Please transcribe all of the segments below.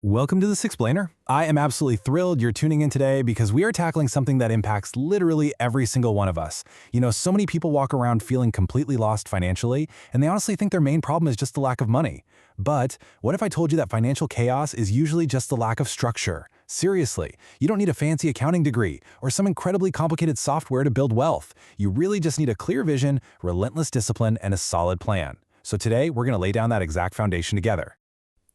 Welcome to This Explainer. I am absolutely thrilled you're tuning in today because we are tackling something that impacts literally every single one of us. So many people walk around feeling completely lost financially, and they honestly think their main problem is just the lack of money. But what if I told you that financial chaos is usually just the lack of structure? Seriously, you don't need a fancy accounting degree or some incredibly complicated software to build wealth. You really just need a clear vision, relentless discipline, and a solid plan. So today, we're going to lay down that exact foundation together.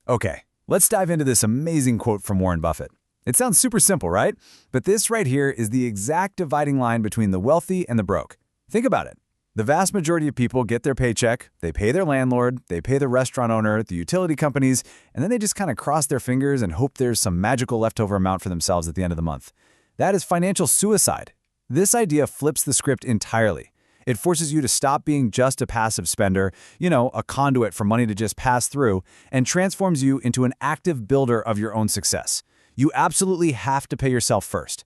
Okay, let's dive into this amazing quote from Warren Buffett. It sounds super simple, right? But this right here is the exact dividing line between the wealthy and the broke. Think about it. The vast majority of people get their paycheck, they pay their landlord, they pay the restaurant owner, the utility companies, and then they just kind of cross their fingers and hope there's some magical leftover amount for themselves at the end of the month. That is financial suicide. This idea flips the script entirely. It forces you to stop being just a passive spender, a conduit for money to just pass through, and transforms you into an active builder of your own success. You absolutely have to pay yourself first.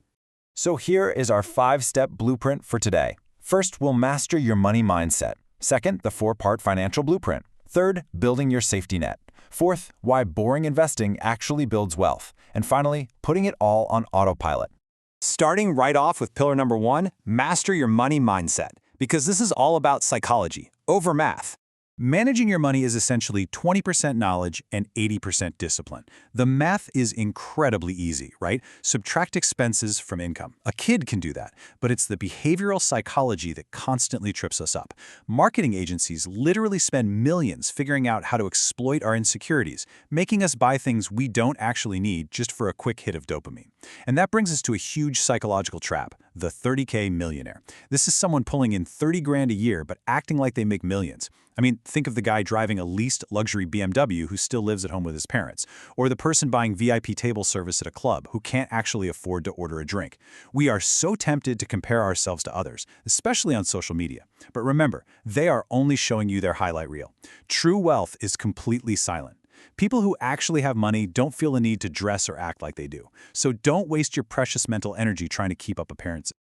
So here is our 5-step blueprint for today. First, we'll master your money mindset. Second, the 4-part financial blueprint. Third, building your safety net. Fourth, why boring investing actually builds wealth. And finally, putting it all on autopilot. Starting right off with pillar number 1, master your money mindset. Because this is all about psychology, over math. Managing your money is essentially 20% knowledge and 80% discipline. The math is incredibly easy, right? Subtract expenses from income. A kid can do that, but it's the behavioral psychology that constantly trips us up. Marketing agencies literally spend millions figuring out how to exploit our insecurities, making us buy things we don't actually need just for a quick hit of dopamine. And that brings us to a huge psychological trap, the 30K millionaire. This is someone pulling in 30 grand a year but acting like they make millions. I mean, think of the guy driving a leased luxury BMW who still lives at home with his parents, or the person buying VIP table service at a club who can't actually afford to order a drink. We are so tempted to compare ourselves to others, especially on social media. But remember, they are only showing you their highlight reel. True wealth is completely silent. People who actually have money don't feel the need to dress or act like they do. So don't waste your precious mental energy trying to keep up appearances.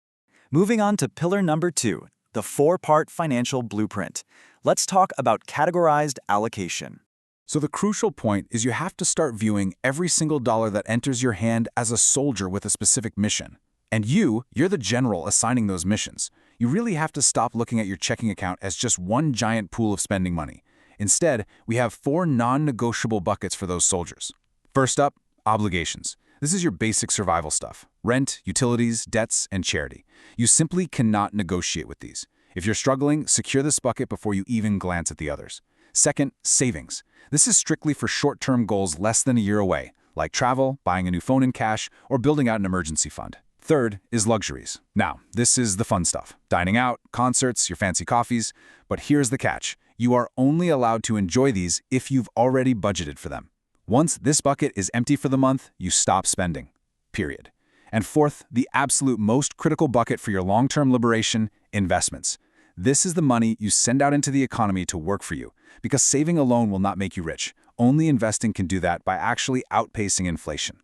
Moving on to pillar number 2, the 4-part financial blueprint. Let's talk about categorized allocation. So the crucial point is you have to start viewing every single dollar that enters your hand as a soldier with a specific mission. And you're the general assigning those missions. You really have to stop looking at your checking account as just one giant pool of spending money. Instead, we have 4 non-negotiable buckets for those soldiers. First up, obligations. This is your basic survival stuff: rent, utilities, debts, and charity. You simply cannot negotiate with these. If you're struggling, secure this bucket before you even glance at the others. Second, savings. This is strictly for short-term goals less than a year away, like travel, buying a new phone in cash, or building out an emergency fund. Third is luxuries. Now, this is the fun stuff: dining out, concerts, your fancy coffees. But here's the catch. You are only allowed to enjoy these if you've already budgeted for them. Once this bucket is empty for the month, you stop spending. Period. And fourth, the absolute most critical bucket for your long-term liberation: investments. This is the money you send out into the economy to work for you, because saving alone will not make you rich. Only investing can do that by actually outpacing inflation.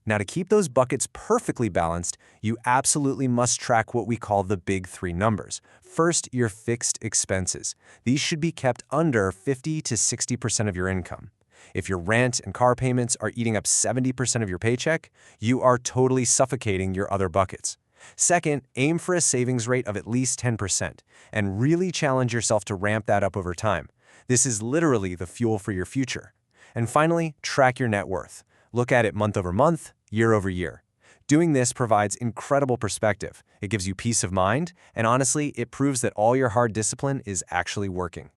Now, to keep those buckets perfectly balanced, you absolutely must track what we call the big 3 numbers. First, your fixed expenses. These should be kept under 50 to 60% of your income. If your rent and car payments are eating up 70% of your paycheck, you are totally suffocating your other buckets. Second, aim for a savings rate of at least 10% and really challenge yourself to ramp that up over time. This is literally the fuel for your future. And finally, track your net worth. Look at it month over month, year over year. Doing this provides incredible perspective. It gives you peace of mind, and honestly, it proves that all your hard discipline is actually working.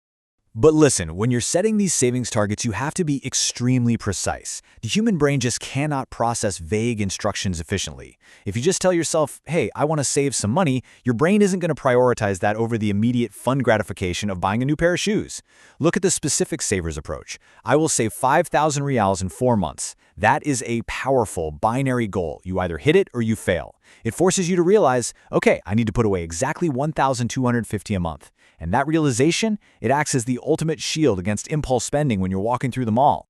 But listen, when you're setting these savings targets, you have to be extremely precise. The human brain just cannot process vague instructions efficiently. If you just tell yourself, hey, I want to save some money, your brain isn't going to prioritize that over the immediate fun gratification of buying a new pair of shoes. Look at the specific savers approach. I will save 5,000 reals in 4 months. That is a powerful binary goal. You either hit it or you fail. It forces you to realize, okay, I need to put away exactly 1,250 a month. And that realization, it acts as the ultimate shield against impulse spending when you're walking through the mall.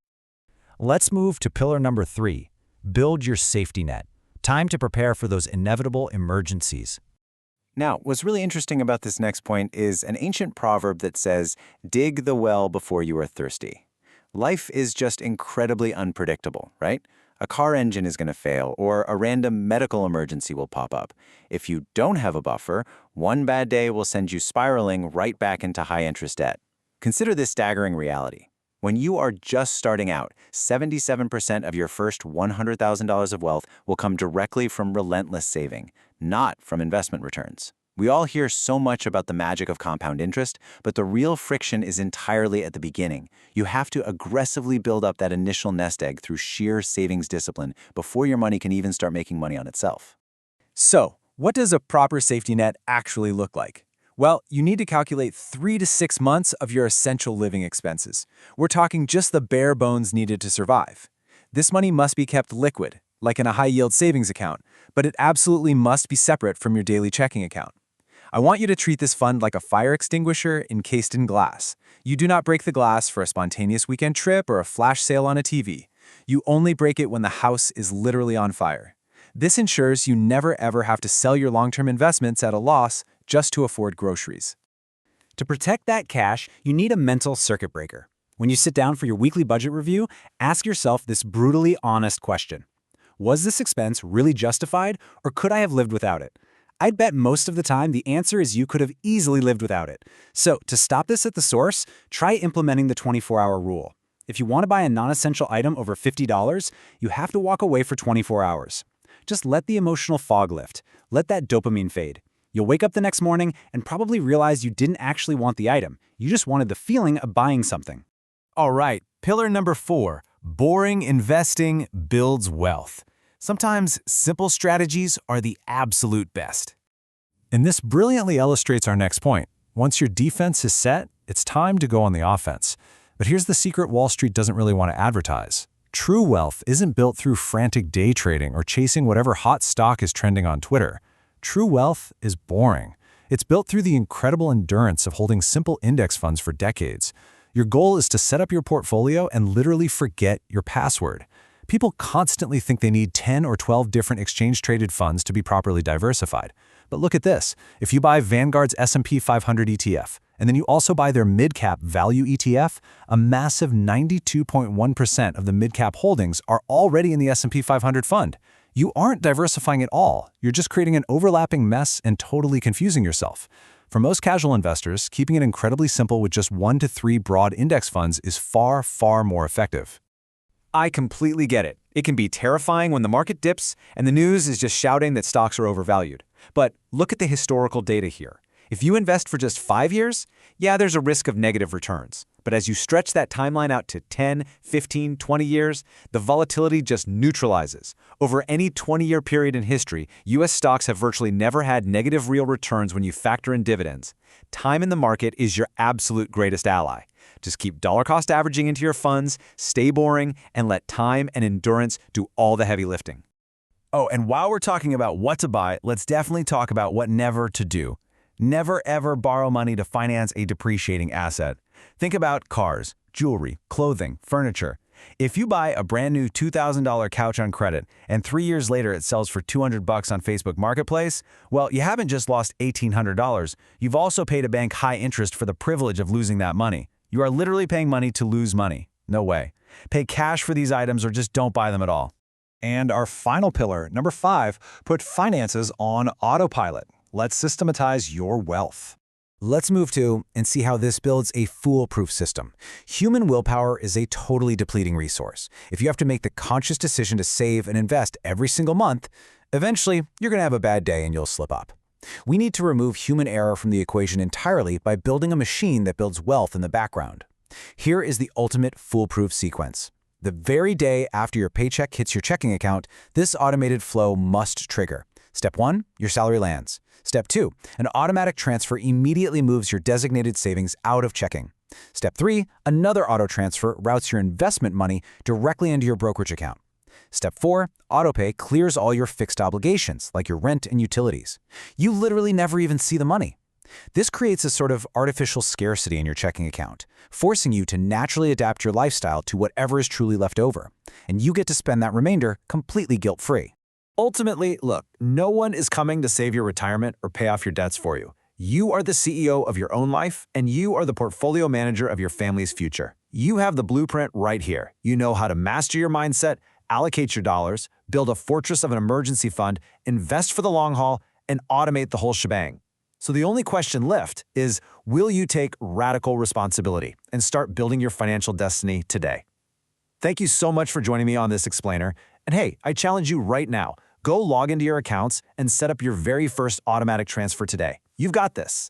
Let's move to pillar number 3, build your safety net. Time to prepare for those inevitable emergencies. Now, what's really interesting about this next point is an ancient proverb that says, dig the well before you are thirsty. Life is just incredibly unpredictable, right? A car engine is going to fail, or a random medical emergency will pop up. If you don't have a buffer, one bad day will send you spiraling right back into high-interest debt. Consider this staggering reality. When you are just starting out, 77% of your first $100,000 of wealth will come directly from relentless saving, not from investment returns. We all hear so much about the magic of compound interest, but the real friction is entirely at the beginning. You have to aggressively build up that initial nest egg through sheer savings discipline before your money can even start making money on itself. So, what does a proper safety net actually look like? Well, you need to calculate 3 to 6 months of your essential living expenses. We're talking just the bare bones needed to survive. This money must be kept liquid, like in a high-yield savings account, but it absolutely must be separate from your daily checking account. I want you to treat this fund like a fire extinguisher encased in glass. You do not break the glass for a spontaneous weekend trip or a flash sale on a TV. You only break it when the house is literally on fire. This ensures you never ever have to sell your long-term investments at a loss just to afford groceries. To protect that cash, you need a mental circuit breaker. When you sit down for your weekly budget review, ask yourself this brutally honest question. Was this expense really justified, or could I have lived without it? I'd bet most of the time the answer is you could have easily lived without it. So, to stop this at the source, try implementing the 24-hour rule. If you want to buy a non-essential item over $50, you have to walk away for 24 hours. Just let the emotional fog lift. Let that dopamine fade. You'll wake up the next morning and probably realize you didn't actually want the item. You just wanted the feeling of buying something. All right, pillar number 4, boring investing builds wealth. Sometimes simple strategies are the absolute best. And this brilliantly illustrates our next point. Once your defense is set, it's time to go on the offense. But here's the secret Wall Street doesn't really want to advertise. True wealth isn't built through frantic day trading or chasing whatever hot stock is trending on Twitter. True wealth is boring. It's built through the incredible endurance of holding simple index funds for decades. Your goal is to set up your portfolio and literally forget your password. People constantly think they need 10 or 12 different exchange-traded funds to be properly diversified. But look at this. If you buy Vanguard's S&P 500 ETF, and then you also buy their mid-cap value ETF, a massive 92.1% of the mid-cap holdings are already in the S&P 500 fund. You aren't diversifying at all. You're just creating an overlapping mess and totally confusing yourself. For most casual investors, keeping it incredibly simple with just 1 to 3 broad index funds is far, far more effective. I completely get it. It can be terrifying when the market dips and the news is just shouting that stocks are overvalued. But look at the historical data here. If you invest for just 5 years, yeah, there's a risk of negative returns. But as you stretch that timeline out to 10, 15, 20 years, the volatility just neutralizes. Over any 20-year period in history, U.S. stocks have virtually never had negative real returns when you factor in dividends. Time in the market is your absolute greatest ally. Just keep dollar cost averaging into your funds, stay boring, and let time and endurance do all the heavy lifting. Oh, and while we're talking about what to buy, let's definitely talk about what never to do. Never ever borrow money to finance a depreciating asset. Think about cars, jewelry, clothing, furniture. If you buy a brand new $2,000 couch on credit and 3 years later it sells for $200 on Facebook Marketplace, well, you haven't just lost $1,800. You've also paid a bank high interest for the privilege of losing that money. You are literally paying money to lose money. No way. Pay cash for these items or just don't buy them at all. And our final pillar, number 5, put finances on autopilot. Let's systematize your wealth. Let's move to and see how this builds a foolproof system. Human willpower is a totally depleting resource. If you have to make the conscious decision to save and invest every single month, eventually you're going to have a bad day and you'll slip up. We need to remove human error from the equation entirely by building a machine that builds wealth in the background. Here is the ultimate foolproof sequence. The very day after your paycheck hits your checking account, this automated flow must trigger. Step 1, your salary lands. Step 2, an automatic transfer immediately moves your designated savings out of checking. Step 3, another auto transfer routes your investment money directly into your brokerage account. Step 4, autopay clears all your fixed obligations, like your rent and utilities. You literally never even see the money. This creates a sort of artificial scarcity in your checking account, forcing you to naturally adapt your lifestyle to whatever is truly left over, and you get to spend that remainder completely guilt-free. Ultimately, look, no one is coming to save your retirement or pay off your debts for you. You are the CEO of your own life, and you are the portfolio manager of your family's future. You have the blueprint right here. You know how to master your mindset, allocate your dollars, build a fortress of an emergency fund, invest for the long haul, and automate the whole shebang. So the only question left is, will you take radical responsibility and start building your financial destiny today? Thank you so much for joining me on this explainer. And hey, I challenge you right now, go log into your accounts and set up your very first automatic transfer today. You've got this.